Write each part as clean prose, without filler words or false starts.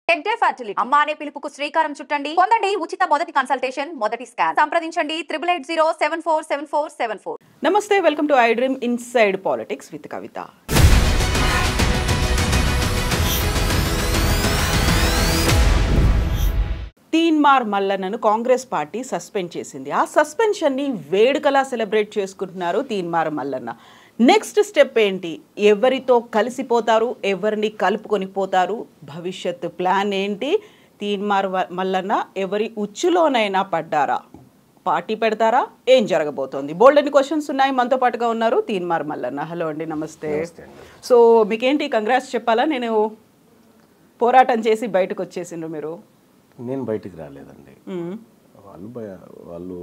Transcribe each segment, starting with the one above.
Tech day fertility అమ్మ అనే పిలుపుకు శ్రీకారం చుట్టండి. పొందండి ఉచిత మొదటి కన్సల్టేషన్, మొదటి స్కాన్. సంప్రదించండి 8880747474. నమస్తే, welcome to I dream inside politics with Kavitha. Teenmar మల్లన్నను కాంగ్రెస్ పార్టీ సస్పెండ్ చేసింది. ఆ సస్పెన్షన్ని వేడుకలా సెలబ్రేట్ చేసుకుంటున్నారు తీన్మార్ మల్లన్న. నెక్స్ట్ స్టెప్ ఏంటి? ఎవరితో కలిసిపోతారు, ఎవరిని కలుపుకొని పోతారు, భవిష్యత్ ప్లాన్ ఏంటి? తీన్మార్ మల్లన్న ఎవరి ఉచ్చులోనైనా పడ్డారా? పార్టీ పెడతారా? ఏం జరగబోతోంది? బోల్డెన్ని క్వశ్చన్స్ ఉన్నాయి. మనతో పాటుగా ఉన్నారు తీన్మార్ మల్లన్న. హలో అండి, నమస్తే. సో మీకేంటి కంగ్రాట్స్ చెప్పాలా? నేను పోరాటం చేసి బయటకు వచ్చేసిండ్రు మీరు. నేను బయటికి రాలేదండి, వాళ్ళు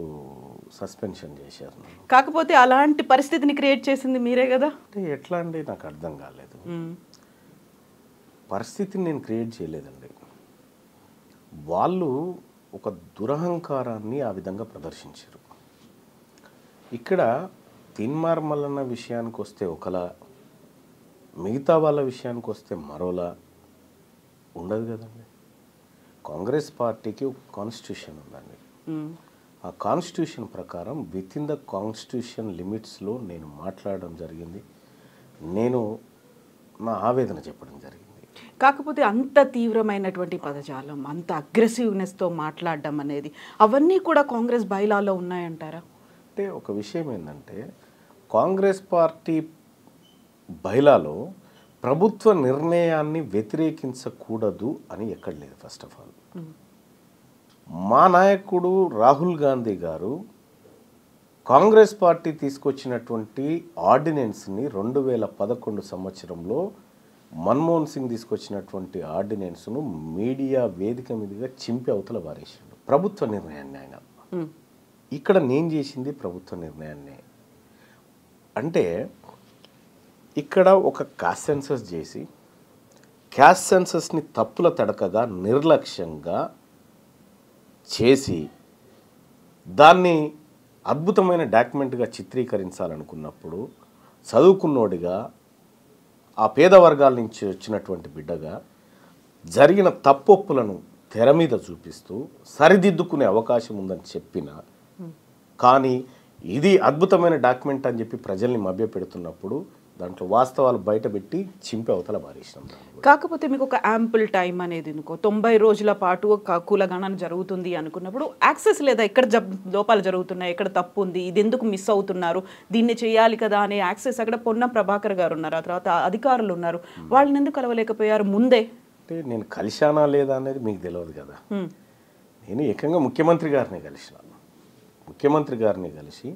సస్పెన్షన్ చేశారు. కాకపోతే అలాంటి పరిస్థితిని క్రియేట్ చేసింది మీరే కదా. అంటే ఎట్లా అండి, నాకు అర్థం కాలేదు. పరిస్థితిని నేను క్రియేట్ చేయలేదండి. వాళ్ళు ఒక దురహంకారాన్ని ఆ విధంగా ప్రదర్శించారు. ఇక్కడ తీన్మార్ మల్లన్న విషయానికి వస్తే ఒకలా, మిగతా వాళ్ళ విషయానికి వస్తే మరోలా ఉండదు కదండి. కాంగ్రెస్ పార్టీకి ఒక కాన్స్టిట్యూషన్ ఉందండి. ఆ కాన్స్టిట్యూషన్ ప్రకారం విత్ ఇన్ ద కాన్స్టిట్యూషన్ లిమిట్స్లో నేను మాట్లాడడం జరిగింది. నేను నా ఆవేదన చెప్పడం జరిగింది. కాకపోతే అంత తీవ్రమైనటువంటి పదజాలం, అంత అగ్రెసివ్నెస్తో మాట్లాడడం అనేది, అవన్నీ కూడా కాంగ్రెస్ బైలాలో ఉన్నాయంటారా? అంటే ఒక విషయం ఏంటంటే, కాంగ్రెస్ పార్టీ బైలాలో ప్రభుత్వ నిర్ణయాన్ని వ్యతిరేకించకూడదు అని ఎక్కడ లేదు. ఫస్ట్ ఆఫ్ ఆల్ మా నాయకుడు రాహుల్ గాంధీ గారు కాంగ్రెస్ పార్టీ తీసుకొచ్చినటువంటి ఆర్డినెన్స్ని 2011 సంవత్సరంలో మన్మోహన్ సింగ్ తీసుకొచ్చినటువంటి ఆర్డినెన్స్ను మీడియా వేదిక మీదుగా చింపి అవతల వారేసాడు. ప్రభుత్వ నిర్ణయాన్ని ఆయన. ఇక్కడ నేను చేసింది ప్రభుత్వ నిర్ణయాన్ని. అంటే ఇక్కడ ఒక క్యాస్ట్ సెన్సస్ చేసి, క్యాస్ట్ సెన్సస్ని తప్పుల తడకగా నిర్లక్ష్యంగా చేసి దాన్ని అద్భుతమైన డాక్యుమెంట్గా చిత్రీకరించాలనుకున్నప్పుడు, చదువుకున్నోడిగా ఆ పేద వర్గాల నుంచి వచ్చినటువంటి బిడ్డగా జరిగిన తప్పొప్పులను తెర మీద చూపిస్తూ సరిదిద్దుకునే అవకాశం ఉందని చెప్పిన, కానీ ఇది అద్భుతమైన డాక్యుమెంట్ అని చెప్పి ప్రజల్ని మభ్యపెడుతున్నప్పుడు దాంట్లో వాస్తవాలు బయటపెట్టి చింపి అవతల బారేసినాం. కాకపోతే మీకు ఒక యాంపుల్ టైం అనేది ఇంకో 90 రోజుల పాటు కులగణన జరుగుతుంది అనుకున్నప్పుడు యాక్సెస్ లేదా, ఎక్కడ లోపాలు జరుగుతున్నాయి, ఎక్కడ తప్పు ఉంది, ఇది ఎందుకు మిస్ అవుతున్నారు, దీన్ని చేయాలి కదా అనే యాక్సెస్ అక్కడ పొన్నం ప్రభాకర్ గారు ఉన్నారు, ఆ తర్వాత అధికారులు ఉన్నారు. వాళ్ళని ఎందుకు కలవలేకపోయారు ముందే? అంటే నేను కలిశానా లేదా అనేది మీకు తెలియదు కదా. నేను ఏకంగా ముఖ్యమంత్రి గారిని కలిసినాను. ముఖ్యమంత్రి గారిని కలిసి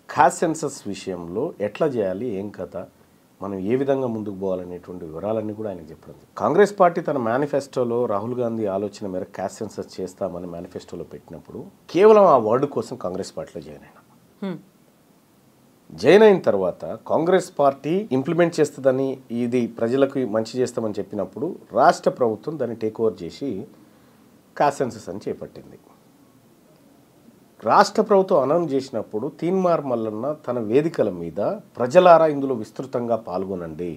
క్యాస్ట్ సెన్సస్ విషయంలో ఎట్లా చేయాలి, ఏం కథ, మనం ఏ విధంగా ముందుకు పోవాలనేటువంటి వివరాలన్నీ కూడా ఆయనకు చెప్పడం. కాంగ్రెస్ పార్టీ తన మేనిఫెస్టోలో రాహుల్ గాంధీ ఆలోచన మేర క్యాస్ట్ సెన్సస్ చేస్తామని మేనిఫెస్టోలో పెట్టినప్పుడు కేవలం ఆ వర్డ్ కోసం కాంగ్రెస్ పార్టీలో జాయిన్ అయిన తర్వాత కాంగ్రెస్ పార్టీ ఇంప్లిమెంట్ చేస్తుందని, ఇది ప్రజలకు మంచి చేస్తామని చెప్పినప్పుడు రాష్ట్ర ప్రభుత్వం దాన్ని టేక్ ఓవర్ చేసి క్యాస్ట్ సెన్సస్ అని చేపట్టింది. రాష్ట్ర ప్రభుత్వం అనౌన్స్ చేసినప్పుడు తీన్మార్ మల్లన్న తన వేదికల మీద ప్రజలారా ఇందులో విస్తృతంగా పాల్గొనండి,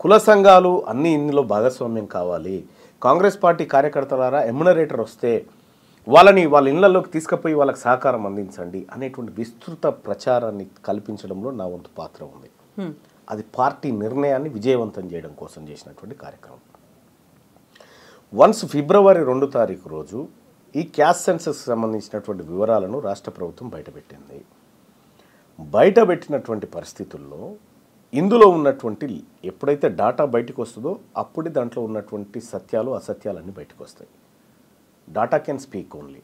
కుల సంఘాలు అన్ని ఇందులో భాగస్వామ్యం కావాలి, కాంగ్రెస్ పార్టీ కార్యకర్తలారా ఎమ్యునరేటర్ వస్తే వాళ్ళని వాళ్ళ ఇళ్లలోకి తీసుకుపోయి వాళ్ళకి సహకారం అందించండి అనేటువంటి విస్తృత ప్రచారాన్ని కల్పించడంలో నా వంతు పాత్ర ఉంది. అది పార్టీ నిర్ణయాన్ని విజయవంతం చేయడం కోసం చేసినటువంటి కార్యక్రమం. వన్స్ ఫిబ్రవరి 2 తారీఖు రోజు ఈ క్యాస్ట్ సెన్సస్ సంబంధించినటువంటి వివరాలను రాష్ట్ర ప్రభుత్వం బయటపెట్టింది. బయటపెట్టినటువంటి పరిస్థితుల్లో ఇందులో ఉన్నటువంటి ఎప్పుడైతే డాటా బయటకు వస్తుందో అప్పుడే దాంట్లో ఉన్నటువంటి సత్యాలు అసత్యాలన్నీ బయటకు వస్తాయి. Data can speak only.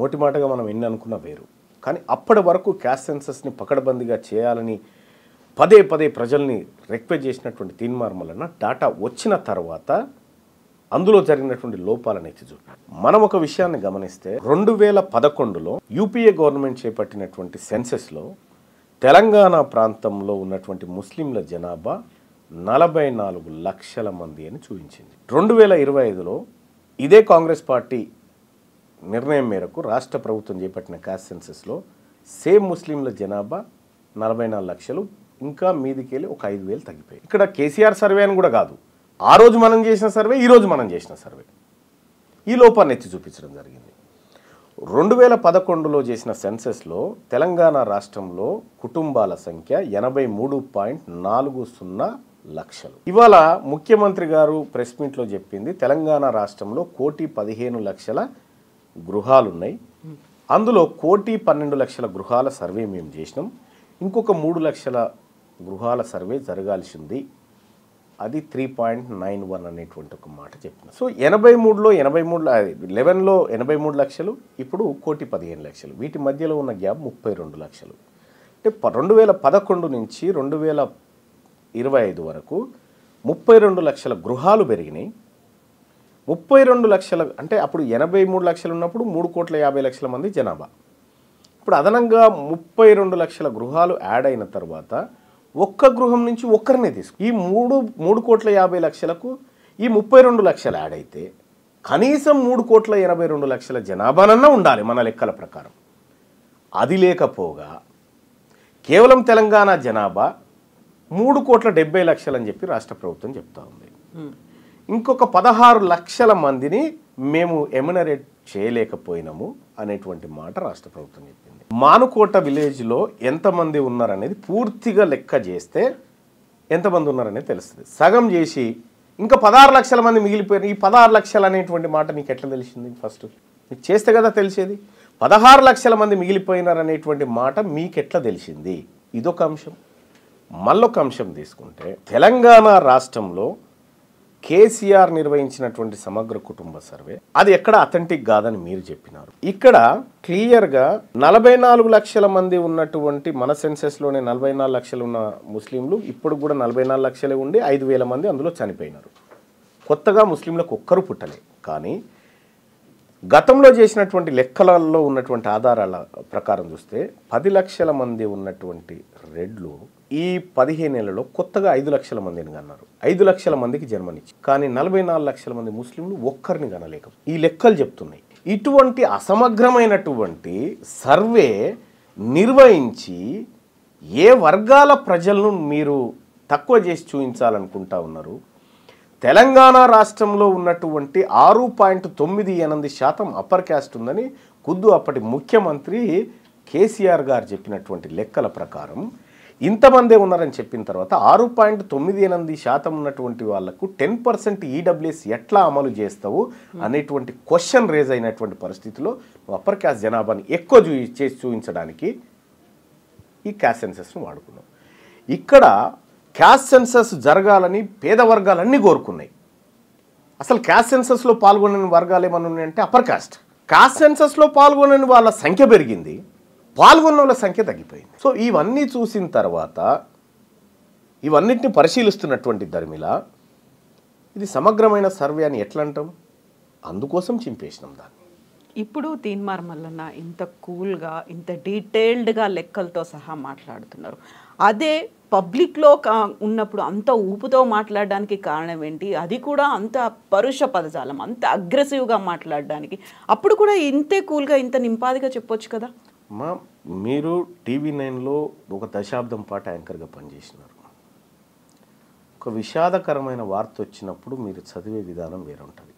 నోటి మాటగా మనం ఎన్ని అనుకున్నా వేరు. కానీ అప్పటి వరకు క్యాస్ట్ సెన్సస్ని పకడ్బందీగా చేయాలని పదే పదే ప్రజల్ని రిక్వెస్ట్ చేసినటువంటి తీన్మార్ మల్లన్న డాటా వచ్చిన తర్వాత అందులో జరిగినటువంటి లోపాలను ఎత్తి చూపారు. మనం ఒక విషయాన్ని గమనిస్తే 2011లో యూపీఏ గవర్నమెంట్ చేపట్టినటువంటి సెన్సెస్లో తెలంగాణ ప్రాంతంలో ఉన్నటువంటి ముస్లింల జనాభా 44 లక్షల మంది అని చూపించింది. 2025లో ఇదే కాంగ్రెస్ పార్టీ నిర్ణయం మేరకు రాష్ట్ర ప్రభుత్వం చేపట్టిన క్యాస్ట్ సెన్సెస్లో సేమ్ ముస్లింల జనాభా 44 లక్షలు, ఇంకా మీదికెళ్ళి ఒక 5,000 తగ్గిపోయాయి. ఇక్కడ కేసీఆర్ సర్వే అని కూడా కాదు, ఆ రోజు మనం చేసిన సర్వే, ఈ రోజు మనం చేసిన సర్వే ఈ లోపాన్ని ఎత్తి చూపించడం జరిగింది. 2011లో చేసిన సెన్సెస్లో తెలంగాణ రాష్ట్రంలో కుటుంబాల సంఖ్య 83.40 లక్షలు. ఇవాళ ముఖ్యమంత్రి గారు ప్రెస్ మీట్లో చెప్పింది తెలంగాణ రాష్ట్రంలో 1,15,00,000 గృహాలున్నాయి. అందులో 1,12,00,000 గృహాల సర్వే మేము చేసినాం. ఇంకొక 3 లక్షల గృహాల సర్వే జరగాల్సింది. అది 3.91 అనేటువంటి ఒక మాట చెప్పిన. సో 83లో 83 లక్షలు, ఇప్పుడు 1,15,00,000. వీటి మధ్యలో ఉన్న గ్యాప్ 32 లక్షలు. అంటే 2011 నుంచి 2025 వరకు 32 లక్షల గృహాలు పెరిగినాయి. 32 లక్షల అంటే అప్పుడు 83 లక్షలు ఉన్నప్పుడు 3,50,00,000 మంది జనాభా. ఇప్పుడు అదనంగా 32 లక్షల గృహాలు యాడ్ అయిన తర్వాత ఒక్క గృహం నుంచి ఒక్కరినే తీసుకు ఈ 3,50,00,000కు ఈ 32 లక్షలు యాడ్ అయితే కనీసం 3,82,00,000 జనాభానన్నా ఉండాలి మన లెక్కల ప్రకారం. అది లేకపోగా కేవలం తెలంగాణ జనాభా 3,70,00,000 అని చెప్పి రాష్ట్ర ప్రభుత్వం చెప్తా ఉంది. ఇంకొక 16 లక్షల మందిని మేము ఎమ్యునరేట్ చేయలేకపోయినాము అనేటువంటి మాట రాష్ట్ర ప్రభుత్వం చెప్పింది. మానుకోట విలేజ్లో ఎంతమంది ఉన్నారనేది పూర్తిగా లెక్క చేస్తే ఎంతమంది ఉన్నారనేది తెలుస్తుంది. సగం చేసి ఇంకా 16 లక్షల మంది మిగిలిపోయారు. ఈ 16 లక్షలు అనేటువంటి మాట నీకు ఎట్లా తెలిసింది? ఫస్ట్ నీకు చేస్తే కదా తెలిసేది. 16 లక్షల మంది మిగిలిపోయినారనేటువంటి మాట మీకెట్లా తెలిసింది? ఇదొక అంశం. మళ్ళొక అంశం తీసుకుంటే తెలంగాణ రాష్ట్రంలో కేసీఆర్ నిర్వహించినటువంటి సమగ్ర కుటుంబ సర్వే అది ఎక్కడ అథెంటిక్ కాదని మీరు చెప్పినారు. ఇక్కడ క్లియర్గా 44 లక్షల మంది ఉన్నటువంటి మన సెన్సెస్లోనే 44 లక్షలు ఉన్న ముస్లింలు ఇప్పుడు కూడా 44 లక్షలే ఉండి 5,000 మంది అందులో చనిపోయినారు. కొత్తగా ముస్లింలకు ఒక్కరు పుట్టలే. కానీ గతంలో చేసినటువంటి లెక్కలలో ఉన్నటువంటి ఆధారాల ప్రకారం చూస్తే 10 లక్షల మంది ఉన్నటువంటి రెడ్లు ఈ 15 ఏళ్లలో కొత్తగా 5 లక్షల మందిని కన్నారు. 5 లక్షల మందికి జన్మనిచ్చి కానీ 44 లక్షల మంది ముస్లింలు ఒక్కరిని కనలేక ఈ లెక్కలు చెప్తున్నాయి. ఇటువంటి అసమగ్రమైనటువంటి సర్వే నిర్వహించి ఏ వర్గాల ప్రజలను మీరు తక్కువ చేసి చూపించాలనుకుంటా ఉన్నారు? తెలంగాణ రాష్ట్రంలో ఉన్నటువంటి 6.98% అప్పర్ క్యాస్ట్ ఉందని ఖుద్దు అప్పటి ముఖ్యమంత్రి కేసీఆర్ గారు చెప్పినటువంటి లెక్కల ప్రకారం ఇంతమందే ఉన్నారని చెప్పిన తర్వాత 6.98% ఉన్నటువంటి వాళ్లకు 10% ఈడబ్ల్యూఎస్ ఎట్లా అమలు చేస్తావు అనేటువంటి క్వశ్చన్ రేజ్ అయినటువంటి పరిస్థితిలో అప్పర్ క్యాస్ట్ జనాభాని ఎక్కువ చేసి చూపించడానికి ఈ క్యాస్ట్ సెన్సెస్ను వాడుకున్నాం. ఇక్కడ క్యాస్ట్ సెన్సస్ జరగాలని పేద వర్గాలన్నీ కోరుకున్నాయి. అసలు క్యాస్ట్ సెన్సస్లో పాల్గొనని వర్గాలు ఏమన్నా ఉన్నాయంటే అప్పర్ క్యాస్ట్. క్యాస్ట్ సెన్సస్లో పాల్గొనని వాళ్ళ సంఖ్య పెరిగింది, పాల్గొన్న వాళ్ళ సంఖ్య తగ్గిపోయింది. సో ఇవన్నీ చూసిన తర్వాత ఇవన్నిటిని పరిశీలిస్తున్నటువంటి ధర్మిల ఇది సమగ్రమైన సర్వే అని ఎట్లా అంటాం? అందుకోసం చింపేసినాం దాన్ని. ఇప్పుడు తీన్మార్ మల్లన్న ఇంత కూల్గా ఇంత డీటెయిల్డ్గా లెక్కలతో సహా మాట్లాడుతున్నారు. అదే పబ్లిక్లో ఉన్నప్పుడు అంత ఊపుతో మాట్లాడడానికి కారణం ఏంటి? అది కూడా అంత పరుష పదజాలం, అంత అగ్రెసివ్గా మాట్లాడడానికి. అప్పుడు కూడా ఇంతే కూల్గా ఇంత నింపాదిగా చెప్పొచ్చు కదా. మీరు TV9లో ఒక దశాబ్దం పాటు యాంకర్గా పనిచేసినారు. ఒక విషాదకరమైన వార్త వచ్చినప్పుడు మీరు చదివే విధానం వేరుంటుంది.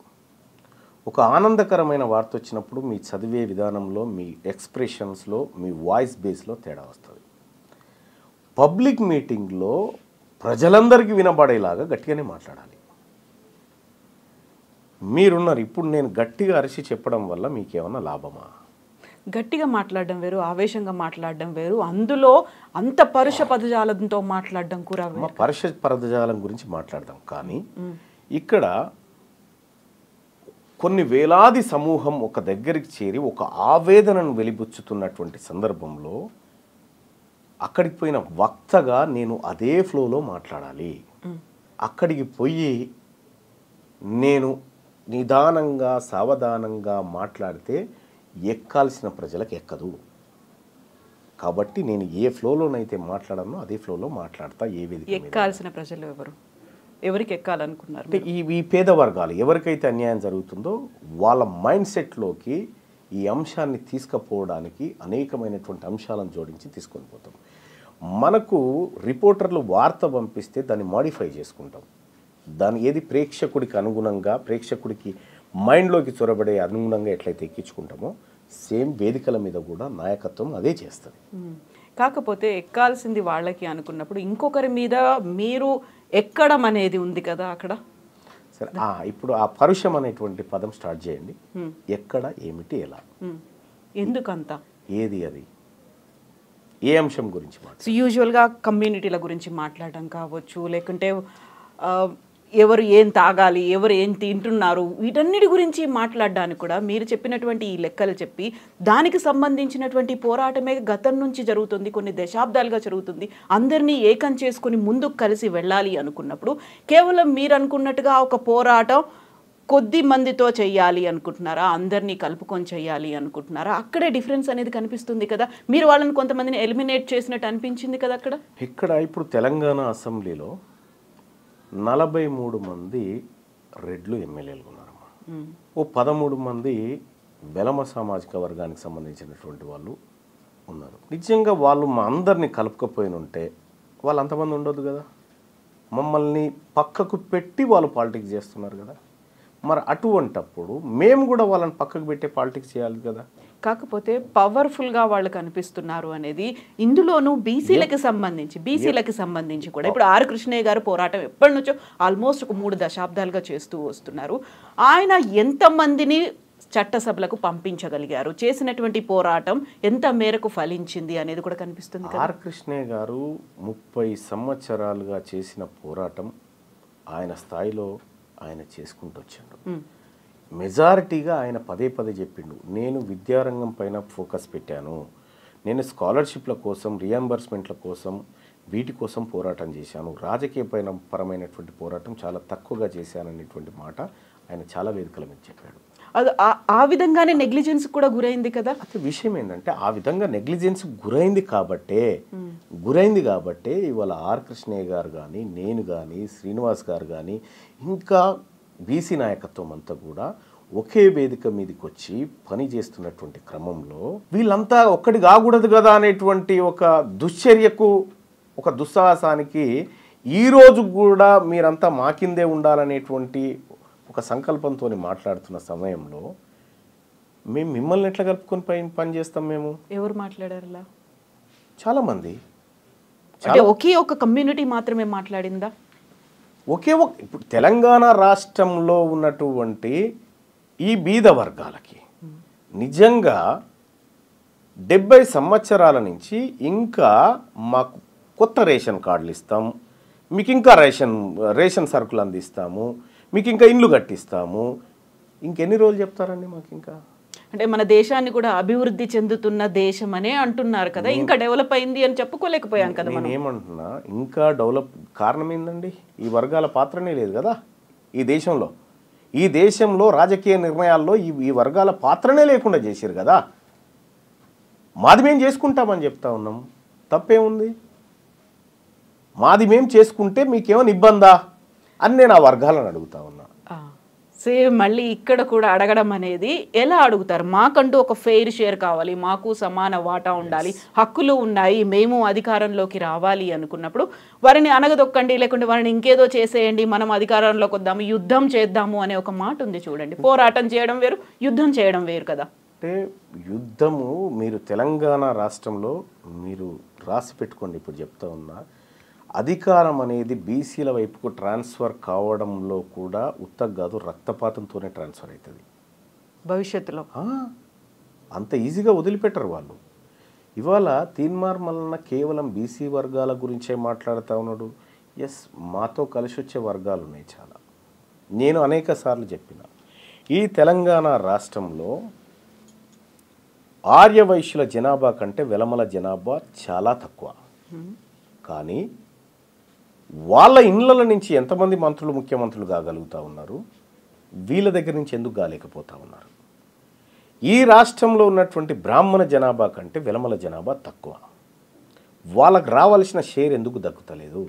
ఒక ఆనందకరమైన వార్త వచ్చినప్పుడు మీ చదివే విధానంలో, మీ ఎక్స్ప్రెషన్స్లో, మీ వాయిస్ బేస్లో తేడా వస్తుంది. పబ్లిక్ మీటింగ్లో ప్రజలందరికీ వినబడేలాగా గట్టిగానే మాట్లాడాలి. మీరున్నారు. ఇప్పుడు నేను గట్టిగా అరిచి చెప్పడం వల్ల మీకేమన్నా లాభమా? గట్టిగా మాట్లాడడం వేరు, ఆవేశంగా మాట్లాడడం వేరు, అందులో అంత పరుష పదజాలంతో మాట్లాడడం కూడా వేరు. పరుష పదజాలం గురించి మాట్లాడదాం. కానీ ఇక్కడ కొన్ని వేలాది సమూహం ఒక దగ్గరికి చేరి ఒక ఆవేదనను వెలిబుచ్చుతున్నటువంటి సందర్భంలో అక్కడికి పోయిన వక్తగా నేను అదే ఫ్లోలో మాట్లాడాలి. అక్కడికి పోయి నేను నిదానంగా సావధానంగా మాట్లాడితే ఎక్కాల్సిన ప్రజలకు ఎక్కదు. కాబట్టి నేను ఏ ఫ్లోలోనైతే మాట్లాడానో అదే ఫ్లోలో మాట్లాడతా. ఏ వేదిక ఎక్కాల్సిన ప్రజలు ఎవరు? ఎవరికి ఎక్కాలనుకున్నారు? ఈ పేద వర్గాలు ఎవరికైతే అన్యాయం జరుగుతుందో వాళ్ళ మైండ్ సెట్లోకి ఈ అంశాన్ని తీసుకుపోవడానికి అనేకమైనటువంటి అంశాలను జోడించి తీసుకొని పోతాం. మనకు రిపోర్టర్లు వార్త పంపిస్తే దాన్ని మాడిఫై చేసుకుంటాం. దాని ఏది ప్రేక్షకుడికి అనుగుణంగా ప్రేక్షకుడికి మైండ్లోకి చొరబడే అనుగుణంగా ఎట్లయితే ఎక్కించుకుంటామో సేమ్ వేదికల మీద కూడా నాయకత్వం అదే చేస్తుంది. కాకపోతే ఎక్కాల్సింది వాళ్ళకి అనుకున్నప్పుడు ఇంకొకరి మీద మీరు ఎక్కడం అనేది ఉంది కదా అక్కడ. సరే, ఇప్పుడు ఆ పరుషం అనేటువంటి పదం స్టార్ట్ చేయండి. ఎక్కడ, ఏమిటి, ఎలా, ఎందుకంత, ఏది, అది ఏ అంశం గురించి సో యూజువల్గా కమ్యూనిటీల గురించి మాట్లాడడం కావచ్చు, లేకుంటే ఎవరు ఏం తాగాలి, ఎవరు ఏం తింటున్నారు, వీటన్నిటి గురించి మాట్లాడడానికి కూడా మీరు చెప్పినటువంటి ఈ లెక్కలు చెప్పి దానికి సంబంధించినటువంటి పోరాటమే గతం నుంచి జరుగుతుంది, కొన్ని దశాబ్దాలుగా జరుగుతుంది. అందరినీ ఏకం చేసుకొని ముందుకు కలిసి వెళ్ళాలి అనుకున్నప్పుడు కేవలం మీరు అనుకున్నట్టుగా ఒక పోరాటం కొద్ది మందితో చెయ్యాలి అనుకుంటున్నారా, అందరినీ కలుపుకొని చెయ్యాలి అనుకుంటున్నారా? అక్కడే డిఫరెన్స్ అనేది కనిపిస్తుంది కదా. మీరు వాళ్ళని కొంతమందిని ఎలిమినేట్ చేసినట్టు అనిపించింది కదా అక్కడ. ఇక్కడ ఇప్పుడు తెలంగాణ అసెంబ్లీలో 43 మంది రెడ్లు ఎమ్మెల్యేలు ఉన్నారమ్మా. ఓ 13 మంది వెలమ సామాజిక వర్గానికి సంబంధించినటువంటి వాళ్ళు ఉన్నారు. నిజంగా వాళ్ళు మా అందరినీ కలుపుకపోయిన ఉంటే వాళ్ళు అంతమంది ఉండొద్దు కదా. మమ్మల్ని పక్కకు పెట్టి వాళ్ళు పాలిటిక్స్ చేస్తున్నారు కదా. మరి అటువంటప్పుడు మేము కూడా వాళ్ళని పక్కకు పెట్టే పాలిటిక్స్ చేయాలి కదా. కాకపోతే పవర్ఫుల్గా వాళ్ళు కనిపిస్తున్నారు అనేది ఇందులోనూ బీసీలకి సంబంధించి కూడా ఇప్పుడు ఆర్ కృష్ణయ్య గారు పోరాటం ఎప్పటి నుంచో ఆల్మోస్ట్ ఒక 3 దశాబ్దాలుగా చేస్తూ వస్తున్నారు. ఆయన ఎంతమందిని చట్టసభలకు పంపించగలిగారు, చేసినటువంటి పోరాటం ఎంత మేరకు ఫలించింది అనేది కూడా కనిపిస్తుంది. ఆర్ కృష్ణయ్య గారు 30 సంవత్సరాలుగా చేసిన పోరాటం ఆయన స్థాయిలో ఆయన చేసుకుంటూ వచ్చాడు. మెజారిటీగా ఆయన పదే చెప్పిండు, నేను విద్యారంగం పైన ఫోకస్ పెట్టాను, నేను స్కాలర్షిప్ల కోసం, రియంబర్స్మెంట్ల కోసం, వీటి కోసం పోరాటం చేశాను, రాజకీయ పరమైనటువంటి పోరాటం చాలా తక్కువగా చేశాననేటువంటి మాట ఆయన చాలా వేదికల మీద చెప్పాడు. అది ఆ విధంగానే నెగ్లిజెన్స్ కూడా గురైంది కదా. అయితే విషయం ఏంటంటే ఆ విధంగా నెగ్లిజెన్స్ గురైంది కాబట్టే ఇవాళ ఆర్ కృష్ణయ్య గారు కానీ, నేను కానీ, శ్రీనివాస్ గారు కానీ, ఇంకా బీసీ నాయకత్వం అంతా కూడా ఒకే వేదిక మీదకి వచ్చి పని చేస్తున్నటువంటి క్రమంలో వీళ్ళంతా ఒక్కటి కాకూడదు కదా అనేటువంటి ఒక దుశ్చర్యకు, ఒక దుస్సాహసానికి ఈరోజు కూడా మీరంతా మా కిందే ఉండాలనేటువంటి ఒక సంకల్పంతో మాట్లాడుతున్న సమయంలో మేము మిమ్మల్ని ఎట్లా కలుపుకొని పని చేస్తాం? మేము ఎవరు మాట్లాడారు? చాలామంది. ఒకే ఒక కమ్యూనిటీ మాత్రమే మాట్లాడిందా? ఇప్పుడు తెలంగాణ రాష్ట్రంలో ఉన్నటువంటి ఈ బీద వర్గాలకి నిజంగా 70 సంవత్సరాల నుంచి ఇంకా మాకు కొత్త రేషన్ కార్డులు ఇస్తాం, మీకు ఇంకా రేషన్ సరుకులు అందిస్తాము, మీకు ఇంకా ఇండ్లు కట్టిస్తాము, ఇంకెన్ని రోజులు చెప్తారండి మాకు? ఇంకా అంటే మన దేశాన్ని కూడా అభివృద్ధి చెందుతున్న దేశం అనే అంటున్నారు కదా, ఇంకా డెవలప్ అయింది అని చెప్పుకోలేకపోయాం కదా. నేను ఏమంటున్నా, ఇంకా డెవలప్ కారణం ఏందండి? ఈ వర్గాల పాత్రనే లేదు కదా ఈ దేశంలో రాజకీయ నిర్ణయాల్లో ఈ వర్గాల పాత్రనే లేకుండా చేశారు కదా. మాది మేము చేసుకుంటామని చెప్తా ఉన్నాం, తప్పేముంది? మాది మేము చేసుకుంటే మీకేమైనా ఇబ్బందా అని నేను ఆ వర్గాలను అడుగుతా ఉన్నా. సేమ్ మళ్ళీ ఇక్కడ కూడా అడగడం అనేది ఎలా అడుగుతారు? మాకంటూ ఒక ఫెయిర్ షేర్ కావాలి, మాకు సమాన వాటా ఉండాలి, హక్కులు ఉన్నాయి, మేము అధికారంలోకి రావాలి అనుకున్నప్పుడు వారిని అనగదొక్కండి, లేకుంటే వారిని ఇంకేదో చేసేయండి, మనం అధికారంలోకి వద్దాము, యుద్ధం చేద్దాము అనే ఒక మాట ఉంది చూడండి. పోరాటం చేయడం వేరు, యుద్ధం చేయడం వేరు కదా. అంటే యుద్ధము మీరు తెలంగాణ రాష్ట్రంలో మీరు రాసి పెట్టుకోండి. ఇప్పుడు చెప్తా ఉన్నా, అధికారం అనేది బీసీల వైపుకు ట్రాన్స్ఫర్ కావడంలో కూడా కాదు, రక్తపాతంతోనే ట్రాన్స్ఫర్ అవుతుంది భవిష్యత్తులో. అంత ఈజీగా వదిలిపెట్టరు వాళ్ళు. ఇవాళ తీన్మార్ మల్లన్న కేవలం బీసీ వర్గాల గురించే మాట్లాడుతూ ఉన్నాడు. ఎస్, మాతో కలిసి వచ్చే వర్గాలు ఉన్నాయి చాలా. నేను అనేక సార్లు చెప్పిన, ఈ తెలంగాణ రాష్ట్రంలో ఆర్యవైశ్యుల జనాభా కంటే వెలమల జనాభా చాలా తక్కువ. కానీ వాళ్ళ ఇండ్ల నుంచి ఎంతమంది మంత్రులు, ముఖ్యమంత్రులు కాగలుగుతూ ఉన్నారు, వీళ్ళ దగ్గర నుంచి ఎందుకు కాలేకపోతా ఉన్నారు? ఈ రాష్ట్రంలో ఉన్నటువంటి బ్రాహ్మణ జనాభా కంటే వెలమల జనాభా తక్కువ. వాళ్ళకు రావాల్సిన షేర్ ఎందుకు దక్కుతలేదు?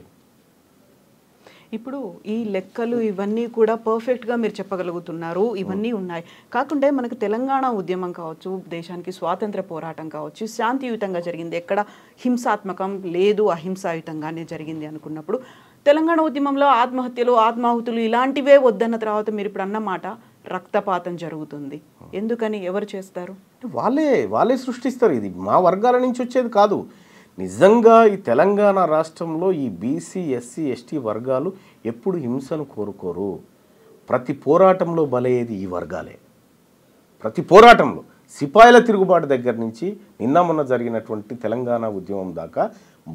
ఇప్పుడు ఈ లెక్కలు ఇవన్నీ కూడా పర్ఫెక్ట్గా మీరు చెప్పగలుగుతున్నారు, ఇవన్నీ ఉన్నాయి. కాకుంటే మనకు తెలంగాణ ఉద్యమం కావచ్చు, దేశానికి స్వాతంత్ర పోరాటం కావచ్చు, శాంతియుతంగా జరిగింది, ఎక్కడ హింసాత్మకం లేదు, అహింసాయుతంగానే జరిగింది అనుకున్నప్పుడు తెలంగాణ ఉద్యమంలో ఆత్మహత్యలు, ఆత్మాహుతులు ఇలాంటివే వద్దన్న తర్వాత మీరు ఇప్పుడు అన్నమాట రక్తపాతం జరుగుతుంది. ఎందుకని, ఎవరు చేస్తారు? వాళ్ళే సృష్టిస్తారు. ఇది మా వర్గాల నుంచి వచ్చేది కాదు. నిజంగా ఈ తెలంగాణ రాష్ట్రంలో ఈ బీసీ, ఎస్సీ, ఎస్టీ వర్గాలు ఎప్పుడు హింసను కోరుకోరు. ప్రతి పోరాటంలో బలయ్యేది ఈ వర్గాలే. ప్రతి పోరాటంలో సిపాయిల తిరుగుబాటు దగ్గర నుంచి నిన్న మొన్న జరిగినటువంటి తెలంగాణ ఉద్యమం దాకా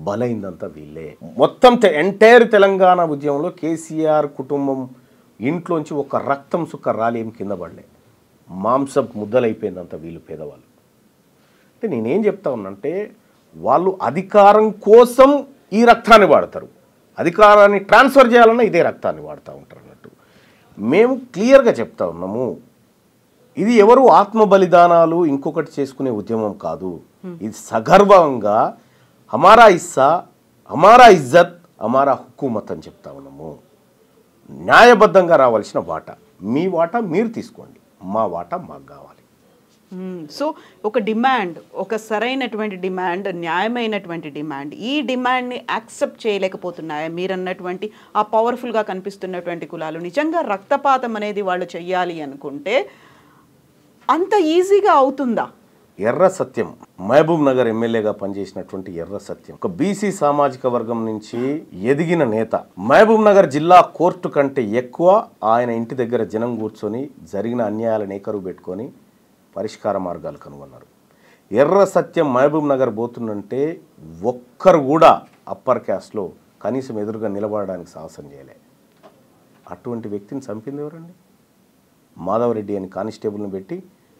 బలైందంతా వీళ్ళే. మొత్తం ఎంటైర్ తెలంగాణ ఉద్యమంలో కేసీఆర్ కుటుంబం ఇంట్లోంచి ఒక రక్తం సుక్క రాలేం కింద పడలే. మాంసం ముద్దలైపోయిందంతా వీళ్ళు పేదవాళ్ళు. అంటే నేనేం చెప్తా ఉన్నానంటే, వాళ్ళు అధికారం కోసం ఈ రక్తాన్ని వాడతారు, అధికారాన్ని ట్రాన్స్ఫర్ చేయాలన్నా ఇదే రక్తాన్ని వాడుతూ ఉంటారు అన్నట్టు. మేము క్లియర్గా చెప్తా ఉన్నాము, ఇది ఎవరు ఆత్మ బలిదానాలు ఇంకొకటి చేసుకునే ఉద్యమం కాదు. ఇది సగర్వంగా హమారా ఇస్సా, హమారా ఇజ్జత్, హమారా హుకూమత్ అని చెప్తా ఉన్నాము. న్యాయబద్ధంగా రావాల్సిన వాటా మీ వాటా మీరు తీసుకోండి, మా వాటా మాకు కావాలి. సో ఒక డిమాండ్, ఒక సరైనటువంటి డిమాండ్, న్యాయమైనటువంటి డిమాండ్, ఈ డిమాండ్ని యాక్సెప్ట్ చేయలేకపోతున్నాయా మీరన్నటువంటి ఆ పవర్ఫుల్గా కనిపిస్తున్నటువంటి కులాలు? నిజంగా రక్తపాతం అనేది వాళ్ళు చెయ్యాలి అనుకుంటే అంత ఈజీగా అవుతుందా? ఎర్ర సత్యం మహబూబ్ నగర్ ఎమ్మెల్యేగా పనిచేసినటువంటి ఎర్ర సత్యం ఒక బీసీ సామాజిక వర్గం నుంచి ఎదిగిన నేత. మహబూబ్ నగర్ జిల్లా కోర్టు కంటే ఎక్కువ ఆయన ఇంటి దగ్గర జనం కూర్చొని జరిగిన అన్యాయాలను ఏకరువు పెట్టుకొని పరిష్కార మార్గాలు కనుగొన్నారు. ఎర్ర సత్యం మహబూబ్ నగర్ పోతుందంటే ఒక్కరు కూడా అప్పర్ క్యాస్ట్లో కనీసం ఎదురుగా నిలబడడానికి సాహసం చేయలే. అటువంటి వ్యక్తిని చంపింది ఎవరండి? మాధవరెడ్డి అని కానిస్టేబుల్ని పెట్టి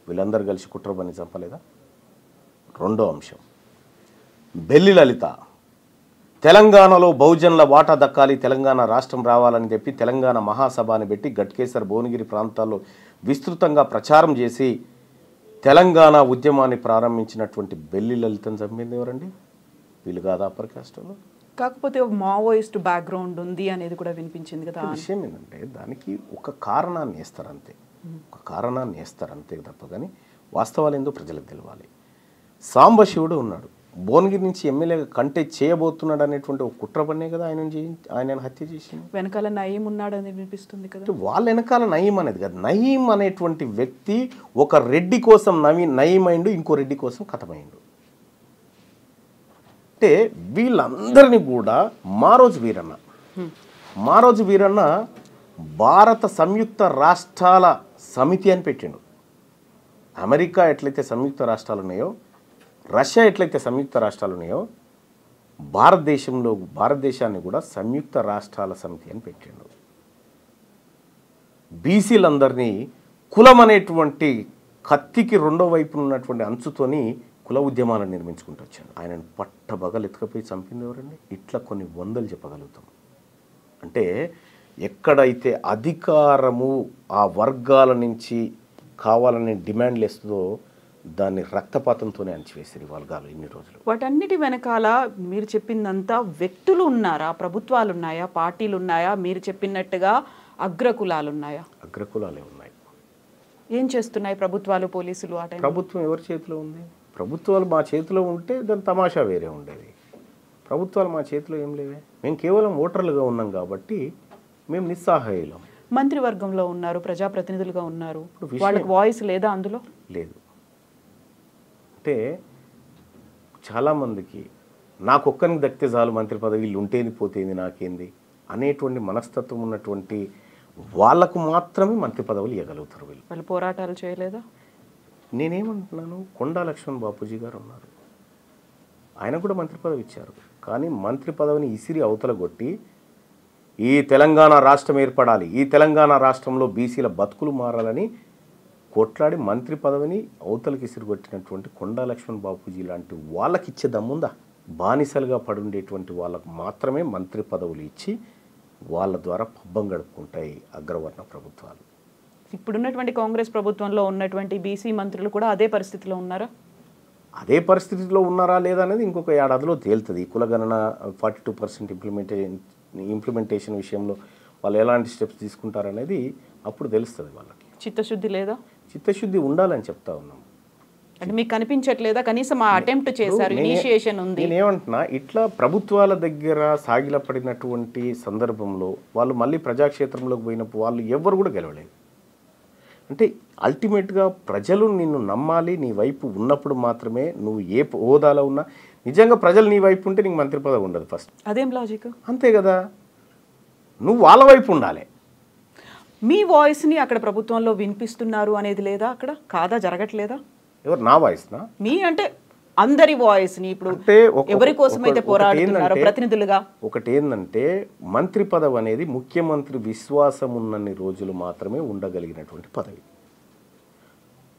వీళ్ళందరూ కలిసి కుట్రబని చంపలేదా? రెండో అంశం, బెల్లి లలిత తెలంగాణలో బహుజనుల వాటా దక్కాలి, తెలంగాణ రాష్ట్రం రావాలని చెప్పి తెలంగాణ మహాసభని పెట్టి గట్కేసర్, భువనగిరి ప్రాంతాల్లో విస్తృతంగా ప్రచారం చేసి తెలంగాణ ఉద్యమాన్ని ప్రారంభించినటువంటి బెల్లి లలితను చంపింది ఎవరండి? వీళ్ళు కాదా అప్పర్ కాస్ట్లో? కాకపోతే మావోయిస్ట్ బ్యాక్గ్రౌండ్ ఉంది అనేది కూడా వినిపించింది కదా. విషయం ఏంటంటే, దానికి ఒక కారణాన్ని వేస్తారు అంతే, ఒక కారణాన్ని వేస్తారు అంతే తప్ప కానీ వాస్తవాలు ఏందో ప్రజలకు తెలవాలి. సాంబశివుడు ఉన్నాడు, భువనగిరి నుంచి ఎమ్మెల్యేగా కంటెస్ట్ చేయబోతున్నాడు అనేటువంటి ఒక కుట్రపన్నే కదా ఆయన హత్య చేసింది. వెనకాల నయీం ఉన్నాడు అని వినిపిస్తుంది కదా. వాళ్ళ వెనకాల నయీం అనేది కదా. నయీం అనేటువంటి వ్యక్తి ఒక రెడ్డి కోసం నయీం అయిండు, ఇంకో రెడ్డి కోసం కథమైండు. అంటే వీళ్ళందరినీ కూడా మారోజు వీరన్న భారత సంయుక్త రాష్ట్రాల సమితి అని పెట్టిండు. అమెరికా ఎట్లయితే సంయుక్త రాష్ట్రాలు ఉన్నాయో, రష్యా ఎట్లయితే సంయుక్త రాష్ట్రాలు ఉన్నాయో, భారతదేశాన్ని కూడా సంయుక్త రాష్ట్రాల సమితి అని పెట్టిండు. బీసీలందరినీ కులం అనేటువంటి కత్తికి రెండో వైపున ఉన్నటువంటి అంచుతోని కుల ఉద్యమాలను నిర్మించుకుంటూ వచ్చాడు. ఆయనను పట్టబగలు ఎత్తుకపోయి చంపింది ఎవరండి? ఇట్లా కొన్ని వందలు చెప్పగలుగుతాం. అంటే ఎక్కడైతే అధికారము ఆ వర్గాల నుంచి కావాలని డిమాండ్లు వేస్తుందో దాన్ని రక్తపాతంతోనే అణచివేసారు వర్గాలు ఇన్ని రోజులు. వాటన్నిటి వెనకాల మీరు చెప్పిందంతా వ్యక్తులు ఉన్నారా, ప్రభుత్వాలు ఉన్నాయా, పార్టీలు ఉన్నాయా, మీరు చెప్పినట్టుగా అగ్రకులాలు ఉన్నాయా? అగ్రకులాలే ఉన్నాయి. ఏం చేస్తున్నాయి ప్రభుత్వాలు, పోలీసులు? ఆ టైం ప్రభుత్వం ఎవరి చేతిలో ఉంది? ప్రభుత్వాలు మా చేతిలో ఉంటే దాని తమాషా వేరే ఉండేది. ప్రభుత్వాలు మా చేతిలో ఏం లేవే. మేము కేవలం ఓటర్లుగా ఉన్నాం కాబట్టి మేము నిస్సహాయులం. మంత్రివర్గంలో ఉన్నారు, ప్రజాప్రతినిధులుగా ఉన్నారు, వాళ్ళకి వాయిస్ లేదా అందులో? లేదు. అంటే చాలామందికి నాకు ఒక్కరికి దక్కితే చాలు మంత్రి పదవి, వీళ్ళు ఉంటేది పోతేంది నాకేంది అనేటువంటి మనస్తత్వం ఉన్నటువంటి వాళ్ళకు మాత్రమే మంత్రి పదవులు ఇవ్వగలుగుతారు. వాళ్ళు పోరాటాలు చేయలేదా? నేనేమంటున్నాను, కొండా లక్ష్మణ్ బాపూజీ గారు ఉన్నారు, ఆయన కూడా మంత్రి పదవి ఇచ్చారు. కానీ మంత్రి పదవిని ఇసిరి అవతల కొట్టి ఈ తెలంగాణ రాష్ట్రం ఏర్పడాలి, ఈ తెలంగాణ రాష్ట్రంలో బీసీల బతుకులు మారాలని కొట్లాడి మంత్రి పదవిని అవతలకి ఇసిరిగొట్టినటువంటి కొండా లక్ష్మణ్ బాపూజీ లాంటి వాళ్ళకి ఇచ్చే దమ్ముందా? బానిసలుగా పడుండేటువంటి వాళ్ళకు మాత్రమే మంత్రి పదవులు ఇచ్చి వాళ్ళ ద్వారా పబ్బం గడుపుకుంటాయి అగ్రవర్ణ ప్రభుత్వాలు. ఇప్పుడున్నటువంటి కాంగ్రెస్ ప్రభుత్వంలో ఉన్నటువంటి బీసీ మంత్రులు కూడా అదే పరిస్థితిలో ఉన్నారా? అదే పరిస్థితిలో ఉన్నారా లేదా అనేది ఇంకొక ఏడాదిలో తేలుతుంది. కులగణన 42% ఇంప్లిమెంట్ ఇంప్లిమెంటేషన్ విషయంలో వాళ్ళు ఎలాంటి స్టెప్స్ తీసుకుంటారనేది అప్పుడు తెలుస్తుంది వాళ్ళకి. చిత్తశుద్ధి లేదా? చిత్తశుద్ధి ఉండాలని చెప్తా ఉన్నాం. అంటే మీకు కనిపించట్లేదా? కనీసం ఆ అటెంప్ట్ చేశారు, ఇనిషియేషన్ ఉంది. నేనేమంటున్నా, ఇట్లా ప్రభుత్వాల దగ్గర సాగిలపడినటువంటి సందర్భంలో వాళ్ళు మళ్ళీ ప్రజాక్షేత్రంలోకి పోయినప్పుడు వాళ్ళు ఎవరు కూడా గెలవలేదు. అంటే అల్టిమేట్గా ప్రజలు నిన్ను నమ్మాలి, నీ వైపు ఉన్నప్పుడు మాత్రమే నువ్వు ఏ హోదాలో ఉన్నా. నిజంగా ప్రజలు నీ వైపు ఉంటే నీకు మంత్రి పదవి ఉండదు ఫస్ట్. అదేం లాజిక్? అంతే కదా, నువ్వు వాళ్ళ వైపు ఉండాలి. మీ వాయిస్ని అక్కడ ప్రభుత్వంలో వినిపిస్తున్నారు అనేది లేదా? అక్కడ కాదా, జరగట్లేదా? ఎవరు నా వాయిస్నా? మీ అంటే అందరి వాయిస్ని ఇప్పుడు ఎవరి కోసమైతే పోరాడుతున్నారో ప్రతినిధులుగా. ఒకటి ఏంటంటే, మంత్రి పదవి అనేది ముఖ్యమంత్రి విశ్వాసం ఉన్నన్ని రోజులు మాత్రమే ఉండగలిగినటువంటి పదవి.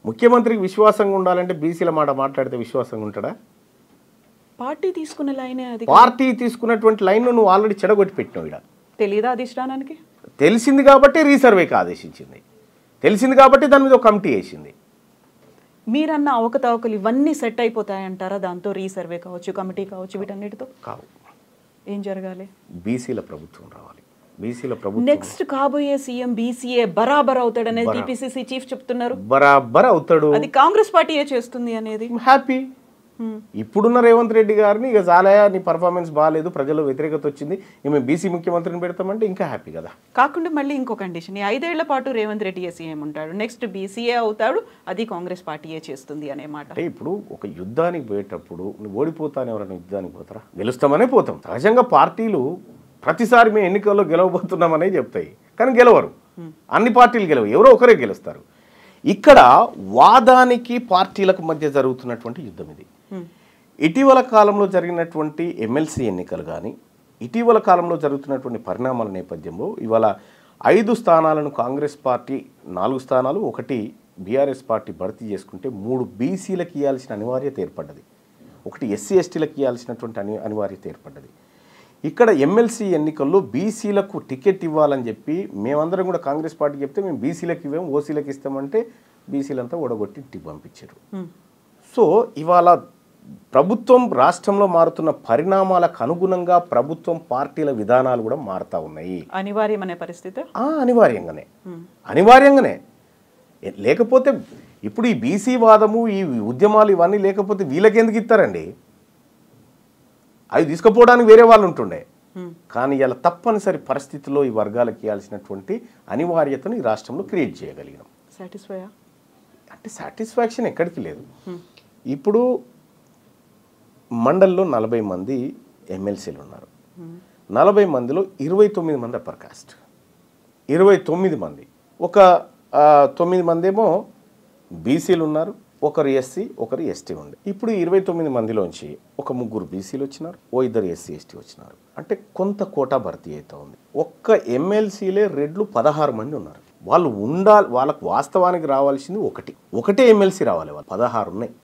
ముఖ్యమంత్రికి విశ్వాసంగా ఉండాలంటే బీసీల మాట మాట్లాడితే విశ్వాసంగా ఉంటాడా? పార్టీ తీసుకున్న లైనే అది. పార్టీ తీసుకున్నటువంటి లైన్ నువ్వు ఆల్రెడీ చెడగొట్టి పెట్టినావు. ఇక్కడ తెలీదా అధిష్టానానికి? తెలిసింది కాబట్టి రీసర్వేకి ఆదేశించింది, తెలిసింది కాబట్టి దాని మీద ఒక కమిటీ వేసింది. మీరన్న అవకతవకలు ఇవన్నీ సెట్ అయిపోతాయంటారా దాంతో? రీసర్వే కావచ్చు, కమిటీ కావచ్చు, వీటన్నిటితో కావు. ఏం జరగాలి? బీసీల ప్రభుత్వం రావాలి. బీసీల ప్రభుత్వం నెక్స్ట్ కాబోయే సీఎం బీసీఏ బరాబర్ అవుతాడనేది టీపీసీసీ చీఫ్ చెప్తున్నారు. బరాబర్ అవుతాడు, అది కాంగ్రెస్ పార్టీయే చేస్తుంది అనేది. హ్యాపీ. ఇప్పుడున్న రేవంత్ రెడ్డి గారిని ఇక చాలయా, నీ పర్ఫార్మెన్స్ బాగాలేదు, ప్రజల్లో వ్యతిరేకత వచ్చింది, మేము బీసీ ముఖ్యమంత్రిని పెడతామంటే ఇంకా హ్యాపీ కదా. కాకుండా మళ్ళీ ఇంకో కండిషన్, ఈ 5 ఏళ్ల పాటు రేవంత్ రెడ్డి సీఎం ఉంటాడు, నెక్స్ట్ బీసీఏ అవుతాడు, అది కాంగ్రెస్ పార్టీయే చేస్తుంది అనే మాట. అంటే ఇప్పుడు ఒక యుద్ధానికి పోయేటప్పుడు నువ్వు ఓడిపోతాను, ఎవరైనా యుద్ధానికి పోతారా? గెలుస్తామనే పోతాం. సహజంగా పార్టీలు ప్రతిసారి మేము ఎన్నికల్లో గెలవబోతున్నామనే చెప్తాయి, కానీ గెలవరు. అన్ని పార్టీలు గెలవు, ఎవరో ఒకరే గెలుస్తారు. ఇక్కడ వాదానికి పార్టీలకు మధ్య జరుగుతున్నటువంటి యుద్ధం ఇది. ఇటీవల కాలంలో జరిగినటువంటి ఎమ్మెల్సీ ఎన్నికలు కానీ, ఇటీవల కాలంలో జరుగుతున్నటువంటి పరిణామాల నేపథ్యంలో ఇవాళ 5 స్థానాలను కాంగ్రెస్ పార్టీ, 4 స్థానాలు, 1 బీఆర్ఎస్ పార్టీ భర్తీ చేసుకుంటే 3 బీసీలకు ఇవ్వాల్సిన అనివార్యత ఏర్పడ్డది, 1 ఎస్సీ ఎస్టీలకు ఇవ్వాల్సినటువంటి అనివార్యత ఏర్పడ్డది. ఇక్కడ ఎమ్మెల్సీ ఎన్నికల్లో బీసీలకు టికెట్ ఇవ్వాలని చెప్పి మేమందరం కూడా కాంగ్రెస్ పార్టీ చెప్తే మేము బీసీలకు ఇవ్వాము, ఓసీలకు ఇస్తామంటే బీసీలంతా ఓడగొట్టి ఇంటికి పంపించారు. సో ఇవాళ ప్రభుత్వం రాష్ట్రంలో మారుతున్న పరిణామాలకు అనుగుణంగా ప్రభుత్వం పార్టీల విధానాలు కూడా మారుతూ ఉన్నాయి. అనివార్యమనే పరిస్థితి. అనివార్యంగానే లేకపోతే ఇప్పుడు ఈ బీసీ వాదము, ఈ ఉద్యమాలు ఇవన్నీ లేకపోతే వీళ్ళకి ఎందుకు ఇస్తారండి? అవి తీసుకుపోవడానికి వేరే వాళ్ళు ఉంటుండే. కానీ ఇలా తప్పనిసరి పరిస్థితుల్లో ఈ వర్గాలకు ఇవ్వాల్సినటువంటి అనివార్యతను ఈ రాష్ట్రంలో క్రియేట్ చేయగలిగినాం. అంటే సాటిస్ఫాక్షన్ ఎక్కడికి లేదు. ఇప్పుడు మండల్లో 40 మంది ఎమ్మెల్సీలు ఉన్నారు. 40 మందిలో 29 మంది అప్పర్ కాస్ట్, 29 మంది, ఒక 9 మంది ఏమో బీసీలు ఉన్నారు, ఒకరు ఎస్సీ, ఒకరు ఎస్టీ ఉంది. ఇప్పుడు 29 మందిలోంచి ఒక 3 బీసీలు వచ్చినారు, 2 ఎస్సీ ఎస్టీ వచ్చినారు. అంటే కొంత కోటా భర్తీ అవుతా ఉంది. ఒక్క ఎమ్మెల్సీలే రెడ్లు 16 మంది ఉన్నారు. వాళ్ళు ఉండాలి, వాళ్ళకు వాస్తవానికి రావాల్సింది ఒకటే ఎమ్మెల్సీ రావాలి, వాళ్ళు 16 ఉన్నాయి.